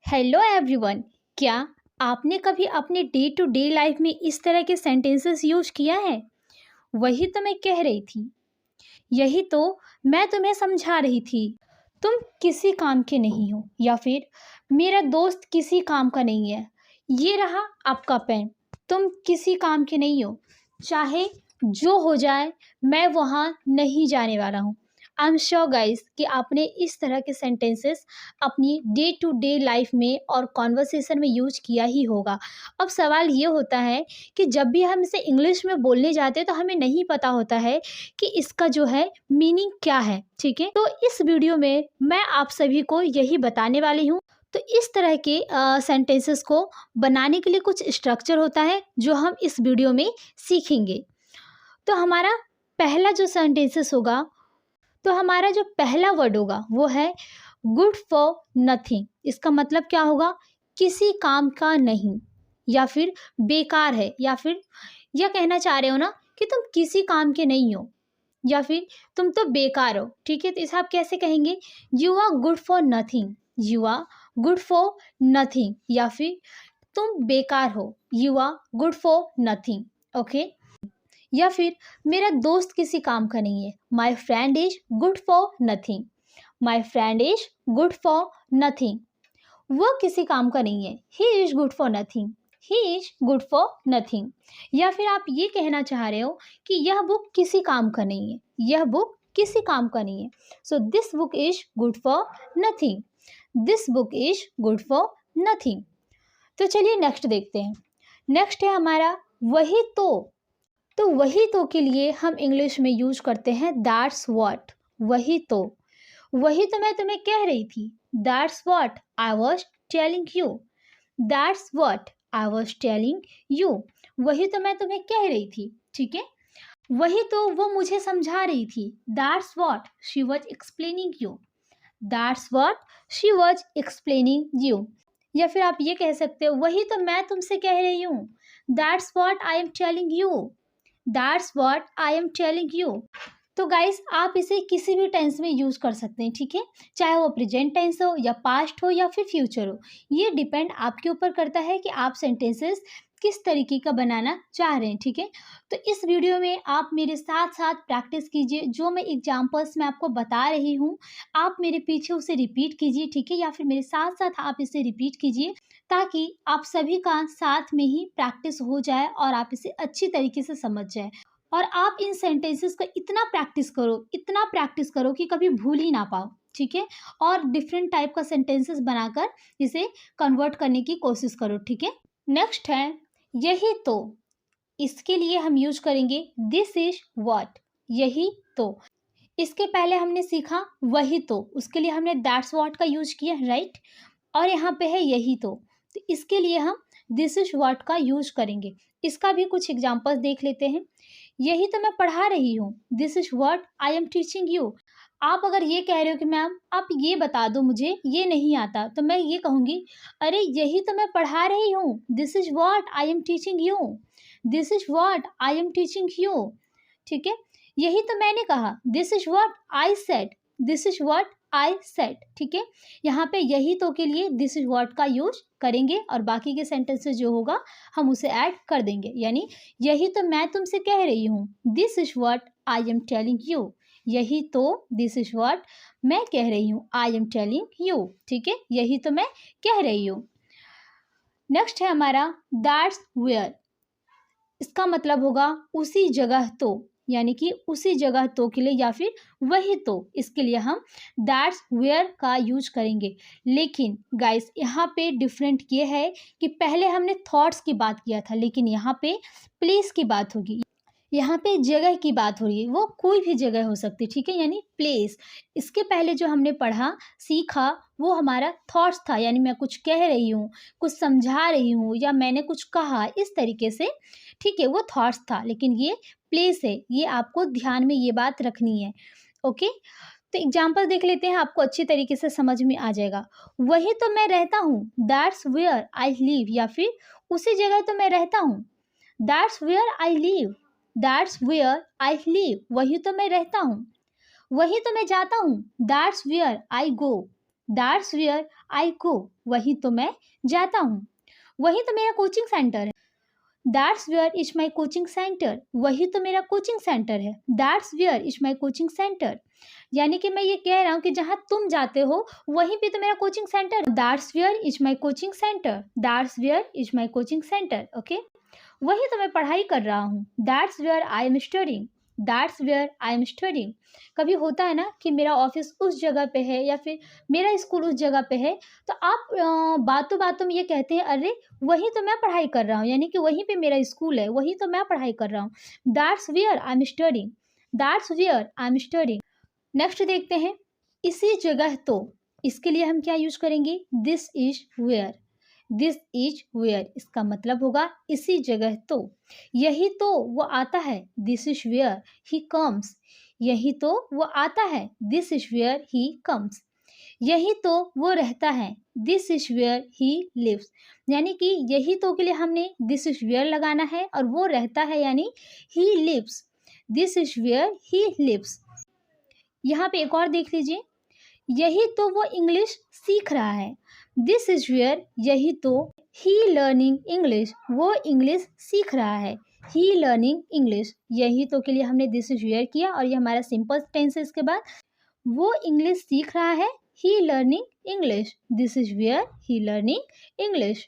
Hello everyone. क्या आपने कभी अपने डे टू डे लाइफ में इस तरह के सेंटेंसेस यूज किया है? वही तो मैं कह रही थी, यही तो मैं तुम्हें समझा रही थी। तुम किसी काम के नहीं हो, या फिर मेरा दोस्त किसी काम का नहीं है। ये रहा आपका पेन, तुम किसी काम के नहीं हो। चाहे जो हो जाए, मैं वहाँ नहीं जाने वाला हूँ। आई एम श्योर गाइस कि आपने इस तरह के सेंटेंसेस अपनी डे टू डे लाइफ में और कॉन्वर्सेशन में यूज किया ही होगा। अब सवाल ये होता है कि जब भी हम इसे इंग्लिश में बोलने जाते हैं तो हमें नहीं पता होता है कि इसका जो है मीनिंग क्या है। ठीक है, तो इस वीडियो में मैं आप सभी को यही बताने वाली हूँ। तो इस तरह के सेंटेंसेस को बनाने के लिए कुछ स्ट्रक्चर होता है जो हम इस वीडियो में सीखेंगे। तो हमारा पहला जो सेंटेंसेस होगा, तो हमारा जो पहला वर्ड होगा वो है गुड फॉर नथिंग। इसका मतलब क्या होगा? किसी काम का नहीं, या फिर बेकार है, या फिर यह कहना चाह रहे हो ना कि तुम किसी काम के नहीं हो, या फिर तुम तो बेकार हो। ठीक है, तो इसे आप कैसे कहेंगे? You are good for nothing, you are good for nothing, या फिर तुम बेकार हो, you are good for nothing. Okay, या फिर मेरा दोस्त किसी काम का नहीं है, my friend is good for nothing, my friend is good for nothing. वह किसी काम का नहीं है, he is good for nothing, he is good for nothing. या फिर आप ये कहना चाह रहे हो कि यह बुक किसी काम का नहीं है, यह बुक किसी काम का नहीं है। So this book is good for nothing, this book is good for nothing. तो चलिए नेक्स्ट देखते हैं। नेक्स्ट है हमारा वही तो वही तो के लिए हम इंग्लिश में यूज करते हैं दैट्स व्हाट। वही तो मैं तुम्हें कह रही थी। That's what I was telling you, that's what I was telling you. वही तो मैं तुम्हें कह रही थी। ठीक है, वही तो वो मुझे समझा रही थी। That's what she was explaining you, that's what she was explaining you. या फिर आप ये कह सकते हो वही तो मैं तुमसे कह रही हूँ। That's what I am telling you, that's what I am telling you. तो गाइस, आप इसे किसी भी टेंस में यूज कर सकते हैं। ठीक है, चाहे वो प्रेजेंट टेंस हो, या पास्ट हो, या फिर फ्यूचर हो। ये डिपेंड आपके ऊपर करता है कि आप सेंटेंसेस किस तरीके का बनाना चाह रहे हैं। ठीक है, तो इस वीडियो में आप मेरे साथ साथ प्रैक्टिस कीजिए। जो मैं एग्जाम्पल्स में आपको बता रही हूँ, आप मेरे पीछे उसे रिपीट कीजिए। ठीक है, या फिर मेरे साथ साथ आप इसे रिपीट कीजिए, ताकि आप सभी का साथ में ही प्रैक्टिस हो जाए और आप इसे अच्छी तरीके से समझ जाए। और आप इन सेंटेंसेस को इतना प्रैक्टिस करो, इतना प्रैक्टिस करो कि कभी भूल ही ना पाओ। ठीक है, और डिफरेंट टाइप का सेंटेंसेस बनाकर इसे कन्वर्ट करने की कोशिश करो। ठीक है, नेक्स्ट है यही तो। इसके लिए हम यूज करेंगे दिस इज व्हाट। यही तो, इसके पहले हमने सीखा वही तो, उसके लिए हमने दैट्स व्हाट का यूज किया, राइट। और यहाँ पे है यही तो इसके लिए हम दिस इज व्हाट का यूज करेंगे। इसका भी कुछ एग्जांपल्स देख लेते हैं। यही तो मैं पढ़ा रही हूँ, this is what I am teaching you. आप अगर ये कह रहे हो कि मैम आप ये बता दो, मुझे ये नहीं आता, तो मैं ये कहूँगी, अरे यही तो मैं पढ़ा रही हूँ, this is what I am teaching you, this is what I am teaching you. ठीक है, यही तो मैंने कहा, this is what I said, this is what I said. ठीक है, यहाँ पे यही तो के लिए दिस इज व्हाट का यूज करेंगे, और बाकी के सेंटेंसेस जो होगा हम उसे ऐड कर देंगे। यानी यही तो मैं तुमसे कह रही हूँ, this is what I am telling you. यही तो, दिस इज व्हाट मैं कह रही हूँ, आई एम टेलिंग यू। ठीक है, यही तो मैं कह रही हूँ। नेक्स्ट है हमारा दैट्स वेयर। इसका मतलब होगा उसी जगह तो, यानी कि उसी जगह तो के लिए, या फिर वही तो, इसके लिए हम दैट्स वेयर का यूज करेंगे। लेकिन गाइस, यहाँ पे डिफरेंट ये है कि पहले हमने थॉट्स की बात किया था, लेकिन यहाँ पे प्लेस की बात होगी। यहाँ पे जगह की बात हो रही है, वो कोई भी जगह हो सकती है। ठीक है, यानी प्लेस। इसके पहले जो हमने पढ़ा सीखा वो हमारा थॉट्स था, यानी मैं कुछ कह रही हूँ, कुछ समझा रही हूँ, या मैंने कुछ कहा इस तरीके से। ठीक है, वो थॉट्स था, लेकिन ये प्लेस है। ये आपको ध्यान में ये बात रखनी है। ओके, तो एग्जाम्पल देख लेते हैं, आपको अच्छी तरीके से समझ में आ जाएगा। वही तो मैं रहता हूँ, दैट्स वेयर आई लिव, या फिर उसी जगह तो मैं रहता हूँ, that's where I live, that's where I live. वही तो मैं रहता हूँ, वही तो मैं जाता हूँ, that's where I go, that's where I go, वही तो मैं जाता हूँ, वही तो मेरा कोचिंग सेंटर है। That's where is my coaching centre, वही तो मेरा कोचिंग सेंटर है। That's where is my coaching centre, यानी कि मैं ये कह रहा हूँ कि जहाँ तुम जाते हो वहीं पे तो मेरा coaching centre. That's where is my coaching centre, that's where is my coaching centre. Okay, वही तो मैं पढ़ाई कर रहा हूँ। That's where I am studying, that's where I am studying. कभी होता है ना कि मेरा ऑफिस उस जगह पे है या फिर मेरा स्कूल उस जगह पे है, तो आप बातों बातों में ये कहते हैं अरे वहीं तो मैं पढ़ाई कर रहा हूँ, यानी कि वहीं पे मेरा स्कूल है, वहीं तो मैं पढ़ाई कर रहा हूँ। That's where I am studying, that's where I am studying. Next देखते हैं, इसी जगह तो, इसके लिए हम क्या यूज करेंगे, this is where. This is where इसका मतलब होगा इसी जगह तो, यही तो वो आता है, this is where he comes. यही तो वो आता है, this is where he comes. यही तो वो रहता है, this is where he lives. यानी कि यही तो के लिए हमने दिस इज वेयर लगाना है और वो रहता है यानी he lives, this is where he lives. यहाँ पे एक और देख लीजिए, यही तो वो इंग्लिश सीख रहा है, दिस इज वेयर, यही तो ही लर्निंग इंग्लिश, वो इंग्लिश सीख रहा है, ही लर्निंग इंग्लिश। यही तो के लिए हमने दिस इज वेयर किया और ये हमारा सिंपल टेंस है। इसके बाद वो इंग्लिश सीख रहा है, he learning English, this is where he learning English.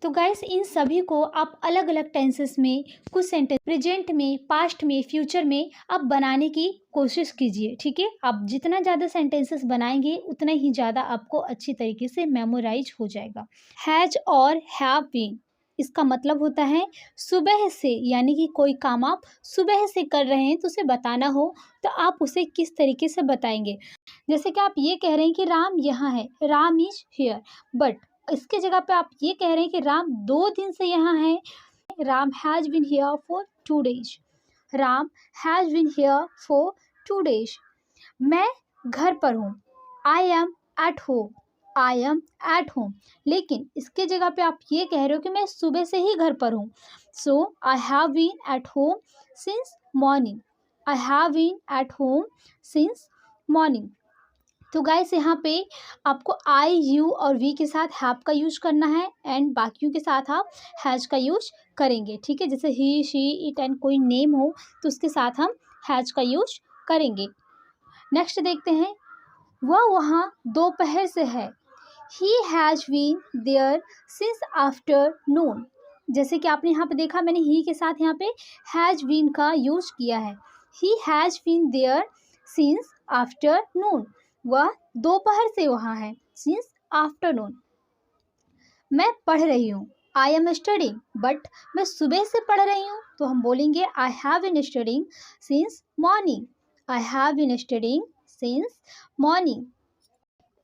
तो गाइस इन सभी को आप अलग अलग टेंसेस में कुछ सेंटेंस प्रेजेंट में, पास्ट में, फ्यूचर में आप बनाने की कोशिश कीजिए। ठीक है, आप जितना ज़्यादा सेंटेंसेस बनाएंगे उतना ही ज़्यादा आपको अच्छी तरीके से मेमोराइज हो जाएगा। हैज और हैव बीन, इसका मतलब होता है सुबह से, यानी कि कोई काम आप सुबह से कर रहे हैं तो उसे बताना हो तो आप उसे किस तरीके से बताएंगे। जैसे कि आप ये कह रहे हैं कि राम यहाँ है, राम इज हियर, बट इसके जगह पे आप ये कह रहे हैं कि राम 2 दिन से यहाँ है, Ram has been here for 2 days, Ram has been here for 2 days. मैं घर पर हूँ, I am at home, I am at home. लेकिन इसके जगह पे आप ये कह रहे हो कि मैं सुबह से ही घर पर हूँ, so I have been at home since morning, I have been at home since morning. तो गाइस यहाँ पे आपको आई, यू और वी के साथ हैव का यूज करना है एंड बाकियों के साथ आप हैज का यूज करेंगे। ठीक है, जैसे ही, शी, इट एंड कोई नेम हो तो उसके साथ हम हैज का यूज करेंगे। नेक्स्ट देखते हैं, वह वहाँ दोपहर से है, he has been there since afternoon. जैसे कि आपने यहाँ पे देखा, मैंने ही के साथ यहाँ पे हैज बीन का यूज किया है, he has been there since afternoon, वह दोपहर से वहाँ है, सिंस आफ्टरनून। मैं पढ़ रही हूँ, आई एम स्टडिंग, बट मैं सुबह से पढ़ रही हूँ तो हम बोलेंगे I have been studying since morning, I have been studying since morning.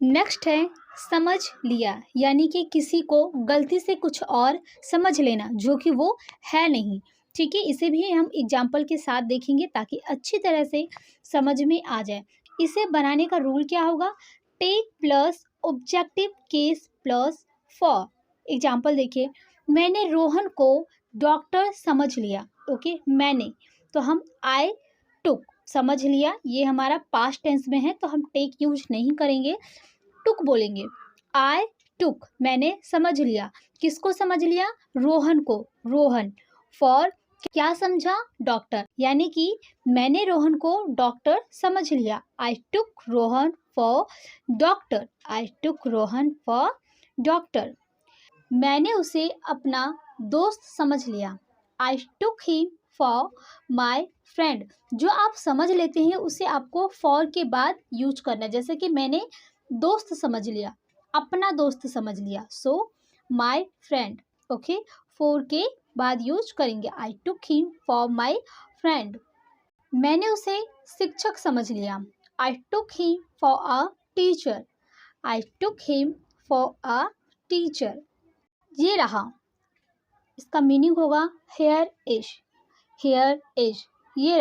Next है समझ लिया, यानी कि किसी को गलती से कुछ और समझ लेना जो कि वो है नहीं। ठीक है, इसे भी हम एग्जाम्पल के साथ देखेंगे ताकि अच्छी तरह से समझ में आ जाए। इसे बनाने का रूल क्या होगा, take plus objective case plus for. Example देखिए, मैंने रोहन को डॉक्टर समझ लिया। ओके, मैंने, तो हम आई टुक, समझ लिया ये हमारा पास्ट टेंस में है तो हम टेक यूज नहीं करेंगे, टुक बोलेंगे। आई टुक, मैंने समझ लिया, किसको समझ लिया, रोहन को, रोहन। फॉर, क्या समझा, डॉक्टर, यानी कि मैंने रोहन को डॉक्टर समझ लिया, I took Rohan for doctor, I took Rohan for doctor. मैंने उसे अपना दोस्त समझ लिया, I took him for my friend. जो आप समझ लेते हैं उसे आपको फॉर के बाद यूज करना है। जैसे कि मैंने दोस्त समझ लिया, अपना दोस्त समझ लिया, so my friend. Okay, for के बाद यूज करेंगे, I took him for my friend. मैंने उसे शिक्षक समझ लिया, I took him for a teacher, I took him for a teacher. ये रहा, इसका मीनिंग होगा हेयर इज, हेयर इज, ये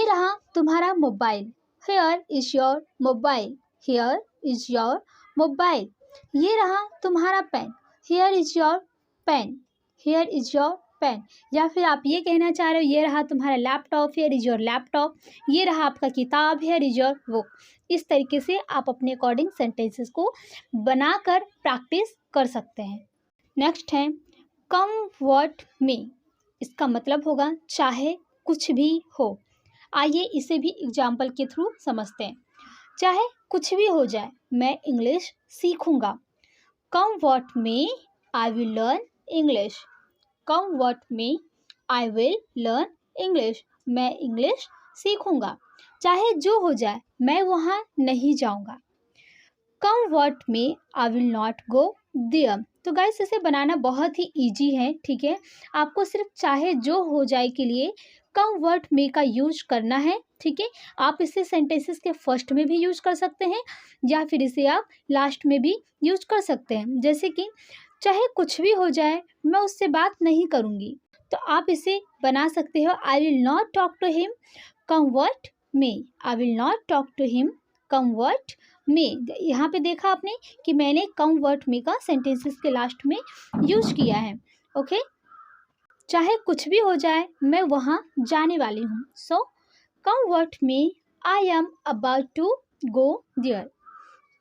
रहा तुम्हारा mobile, here is your mobile, here is your mobile. ये रहा तुम्हारा pen, here is your pen, here is your pen, या फिर आप ये कहना चाह रहे हो ये रहा तुम्हारा laptop, here is your laptop, ये रहा आपका किताब, हियर इज़ योर बुक। इस तरीके से आप अपने अकॉर्डिंग सेंटेंसेस को बनाकर प्रैक्टिस कर सकते हैं। नेक्स्ट है कम व्हाट मे। इसका मतलब होगा चाहे कुछ भी हो। आइए इसे भी एग्जाम्पल के थ्रू समझते हैं। चाहे कुछ भी हो जाए मैं इंग्लिश सीखूंगा। Come what may I will learn English. Come what may I will learn English. मैं इंग्लिश सीखूंगा। चाहे जो हो जाए मैं वहाँ नहीं जाऊंगा। Come what may I will not go there. तो गाइस इसे बनाना बहुत ही इजी है, ठीक है। आपको सिर्फ चाहे जो हो जाए के लिए कम व्हाट मे का यूज करना है, ठीक है। आप इसे सेंटेंसेस के फर्स्ट में भी यूज कर सकते हैं या फिर इसे आप लास्ट में भी यूज कर सकते हैं। जैसे कि चाहे कुछ भी हो जाए मैं उससे बात नहीं करूँगी, तो आप इसे बना सकते हो I will not talk to him come what may. I will not talk to him come what may. यहाँ पे देखा आपने कि मैंने कम व्हाट मे का सेंटेंसेस के लास्ट में यूज किया है। ओके, चाहे कुछ भी हो जाए मैं वहाँ जाने वाली हूँ। So come what may I am about to go there.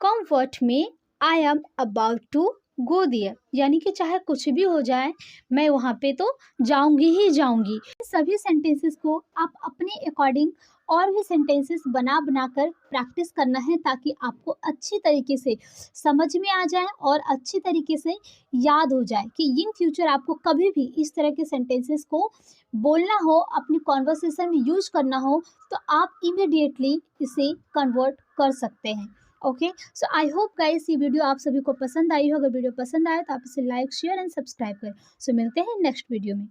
Come what may I am about to go there, यानी कि चाहे कुछ भी हो जाए मैं वहाँ पे तो जाऊंगी ही जाऊंगी। सभी सेंटेंसेस को आप अपने अकॉर्डिंग और भी सेंटेंसेस बना बना कर प्रैक्टिस करना है ताकि आपको अच्छी तरीके से समझ में आ जाए और अच्छी तरीके से याद हो जाए कि इन फ्यूचर आपको कभी भी इस तरह के सेंटेंसेस को बोलना हो, अपनी कॉन्वर्सेशन में यूज करना हो, तो आप इमीडिएटली इसे कन्वर्ट कर सकते हैं। Okay, so I hope guys ये वीडियो आप सभी को पसंद आई हो। अगर वीडियो पसंद आए तो आप इसे लाइक शेयर एंड सब्सक्राइब करें। सो मिलते हैं नेक्स्ट वीडियो में।